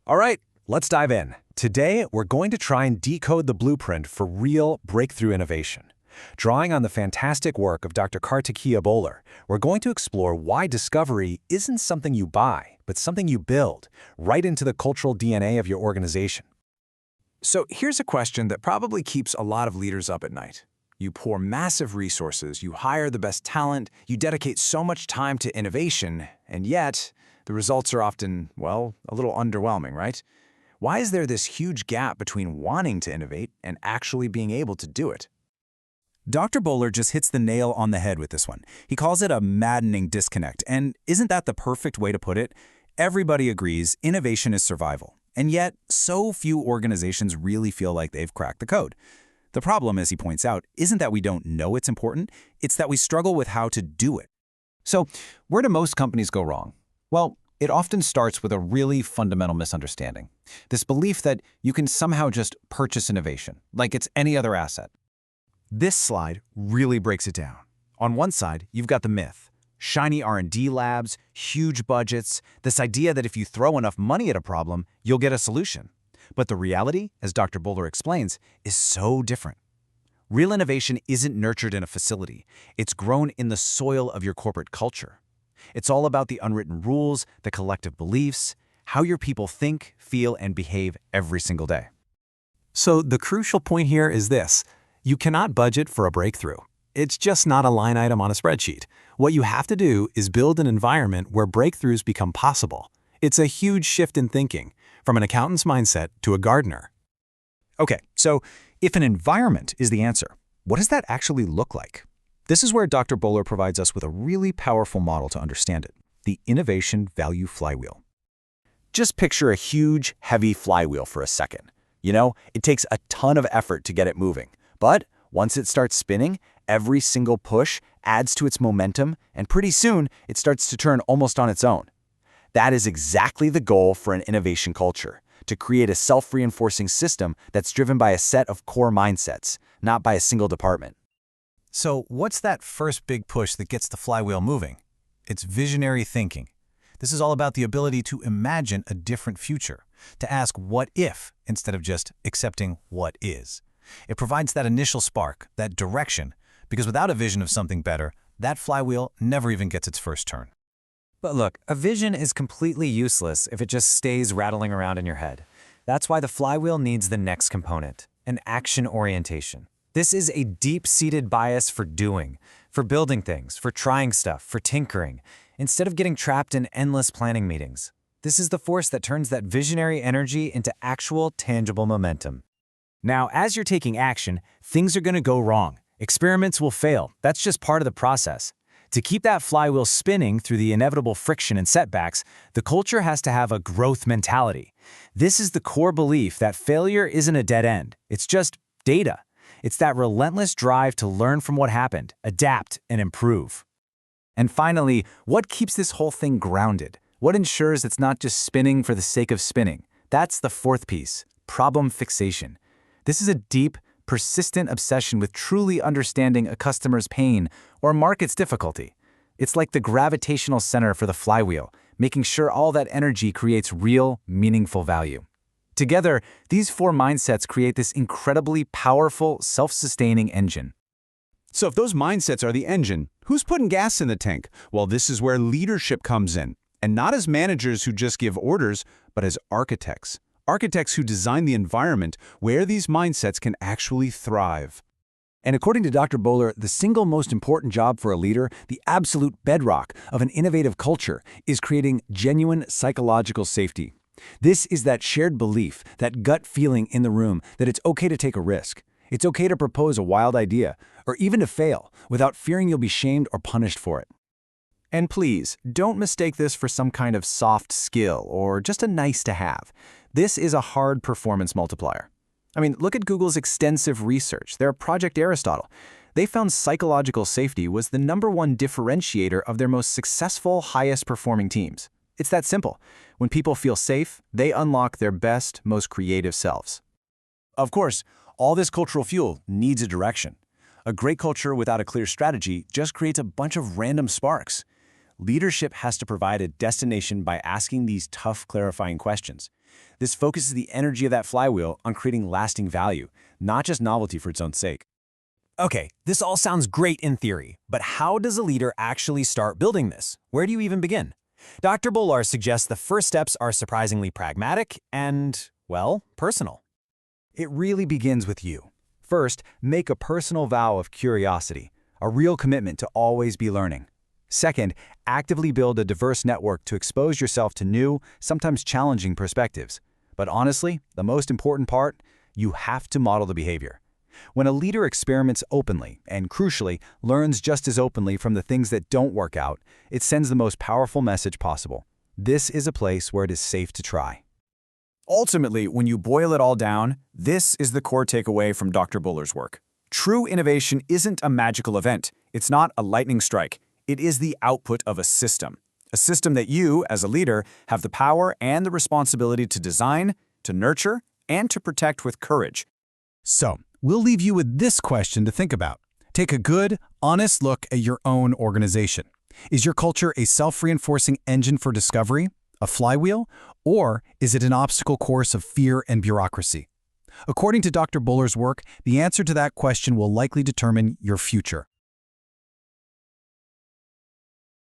All right, let's dive in. Today, we're going to try and decode the blueprint for real breakthrough innovation. Drawing on the fantastic work of Dr. Kartikeya Bholar, we're going to explore why discovery isn't something you buy, but something you build, right into the cultural DNA of your organization. So here's a question that probably keeps a lot of leaders up at night. You pour massive resources, you hire the best talent, you dedicate so much time to innovation, and yet the results are often, well, a little underwhelming, right? Why is there this huge gap between wanting to innovate and actually being able to do it? Dr. Bholar just hits the nail on the head with this one. He calls it a maddening disconnect, and isn't that the perfect way to put it? Everybody agrees innovation is survival, and yet so few organizations really feel like they've cracked the code. The problem, as he points out, isn't that we don't know it's important, it's that we struggle with how to do it. So, where do most companies go wrong? Well, it often starts with a really fundamental misunderstanding. This belief that you can somehow just purchase innovation, like it's any other asset. This slide really breaks it down. On one side, you've got the myth. Shiny R&D labs, huge budgets, this idea that if you throw enough money at a problem, you'll get a solution. But the reality, as Dr. Bholar explains, is so different. Real innovation isn't nurtured in a facility. It's grown in the soil of your corporate culture. It's all about the unwritten rules, the collective beliefs, how your people think, feel, and behave every single day. So the crucial point here is this. You cannot budget for a breakthrough. It's just not a line item on a spreadsheet. What you have to do is build an environment where breakthroughs become possible. It's a huge shift in thinking, from an accountant's mindset to a gardener. Okay, so if an environment is the answer, what does that actually look like? This is where Dr. Bholar provides us with a really powerful model to understand it, the innovation value flywheel. Just picture a huge, heavy flywheel for a second. You know, it takes a ton of effort to get it moving. But once it starts spinning, every single push adds to its momentum, and pretty soon it starts to turn almost on its own. That is exactly the goal for an innovation culture, to create a self-reinforcing system that's driven by a set of core mindsets, not by a single department. So what's that first big push that gets the flywheel moving? It's visionary thinking. This is all about the ability to imagine a different future, to ask what if instead of just accepting what is. It provides that initial spark, that direction, because without a vision of something better, that flywheel never even gets its first turn. But look, a vision is completely useless if it just stays rattling around in your head. That's why the flywheel needs the next component, an action orientation. This is a deep-seated bias for doing, for building things, for trying stuff, for tinkering, instead of getting trapped in endless planning meetings. This is the force that turns that visionary energy into actual, tangible momentum. Now, as you're taking action, things are going to go wrong. Experiments will fail. That's just part of the process. To keep that flywheel spinning through the inevitable friction and setbacks, the culture has to have a growth mentality. This is the core belief that failure isn't a dead end. It's just data. It's that relentless drive to learn from what happened, adapt, and improve. And finally, what keeps this whole thing grounded? What ensures it's not just spinning for the sake of spinning? That's the fourth piece, problem fixation. This is a deep, persistent obsession with truly understanding a customer's pain or a market's difficulty. It's like the gravitational center for the flywheel, making sure all that energy creates real, meaningful value. Together, these four mindsets create this incredibly powerful, self-sustaining engine. So if those mindsets are the engine, who's putting gas in the tank? Well, this is where leadership comes in, and not as managers who just give orders, but as architects. Architects who design the environment where these mindsets can actually thrive. And according to Dr. Bholar, the single most important job for a leader, the absolute bedrock of an innovative culture, is creating genuine psychological safety. This is that shared belief, that gut feeling in the room that it's okay to take a risk. It's okay to propose a wild idea, or even to fail, without fearing you'll be shamed or punished for it. And please, don't mistake this for some kind of soft skill or just a nice to have. This is a hard performance multiplier. I mean, look at Google's extensive research, their Project Aristotle. They found psychological safety was the #1 differentiator of their most successful, highest performing teams. It's that simple. When people feel safe, they unlock their best, most creative selves. Of course, all this cultural fuel needs a direction. A great culture without a clear strategy just creates a bunch of random sparks. Leadership has to provide a destination by asking these tough, clarifying questions. This focuses the energy of that flywheel on creating lasting value, not just novelty for its own sake. Okay, this all sounds great in theory, but how does a leader actually start building this? Where do you even begin? Dr. Bolar suggests the first steps are surprisingly pragmatic and, well, personal. It really begins with you. First, make a personal vow of curiosity, a real commitment to always be learning. Second, actively build a diverse network to expose yourself to new, sometimes challenging perspectives. But honestly, the most important part, you have to model the behavior. When a leader experiments openly and, crucially, learns just as openly from the things that don't work out, it sends the most powerful message possible. This is a place where it is safe to try. Ultimately, when you boil it all down, this is the core takeaway from Dr. Bolar's work. True innovation isn't a magical event. It's not a lightning strike. It is the output of a system that you, as a leader, have the power and the responsibility to design, to nurture, and to protect with courage. So, we'll leave you with this question to think about. Take a good, honest look at your own organization. Is your culture a self-reinforcing engine for discovery, a flywheel, or is it an obstacle course of fear and bureaucracy? According to Dr. Bolar's work, the answer to that question will likely determine your future.